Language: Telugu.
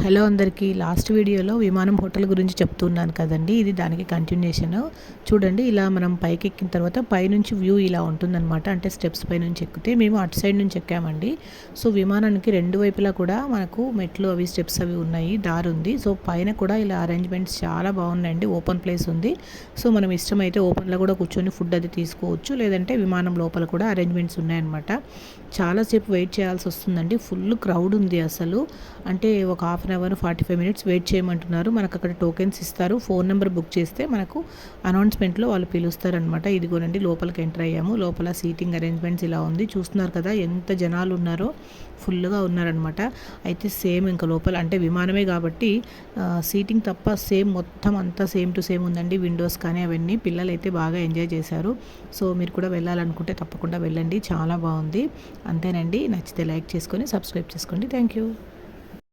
హలో అందరికీ. లాస్ట్ వీడియోలో విమానం హోటల్ గురించి చెప్తున్నాను కదండి, ఇది దానికి కంటిన్యూషన్. చూడండి, ఇలా మనం పైకి ఎక్కిన తర్వాత పైనుంచి వ్యూ ఇలా ఉంటుందన్నమాట. అంటే స్టెప్స్ పై నుంచి ఎక్కితే మేము అటు సైడ్ నుంచి ఎక్కామండి. సో విమానానికి రెండు వైపులా కూడా మనకు మెట్లు అవి స్టెప్స్ అవి ఉన్నాయి, దారి ఉంది. సో పైన కూడా ఇలా అరేంజ్మెంట్స్ చాలా బాగున్నాయండి. ఓపెన్ ప్లేస్ ఉంది. సో మనం ఇష్టమైతే ఓపెన్లో కూడా కూర్చొని ఫుడ్ అది తీసుకోవచ్చు, లేదంటే విమానం లోపల కూడా అరేంజ్మెంట్స్ ఉన్నాయన్నమాట. చాలాసేపు వెయిట్ చేయాల్సి వస్తుందండి. ఫుల్ క్రౌడ్ ఉంది అసలు. అంటే ఒక half an hour 45 minutes wait చేయమంటున్నారు. మనకు అక్కడ టోకెన్స్ ఇస్తారు. ఫోన్ నెంబర్ బుక్ చేస్తే మనకు అనౌన్స్మెంట్లో వాళ్ళు పిలుస్తారనమాట. ఇదిగోనండి, లోపలికి ఎంటర్ అయ్యాము. లోపల సీటింగ్ అరేంజ్మెంట్స్ ఇలా ఉంది. చూస్తున్నారు కదా ఎంత జనాలు ఉన్నారో, ఫుల్గా ఉన్నారనమాట. అయితే సేమ్ ఇంకా లోపల అంటే విమానమే కాబట్టి సీటింగ్ తప్ప సేమ్ మొత్తం అంతా సేమ్ టు సేమ్ ఉందండి. విండోస్ కానీ అవన్నీ పిల్లలు అయితే బాగా ఎంజాయ్ చేశారు. సో మీరు కూడా వెళ్ళాలనుకుంటే తప్పకుండా వెళ్ళండి, చాలా బాగుంది. అంతేనండి, నచ్చితే లైక్ చేసుకొని సబ్స్క్రైబ్ చేసుకోండి. Thank you.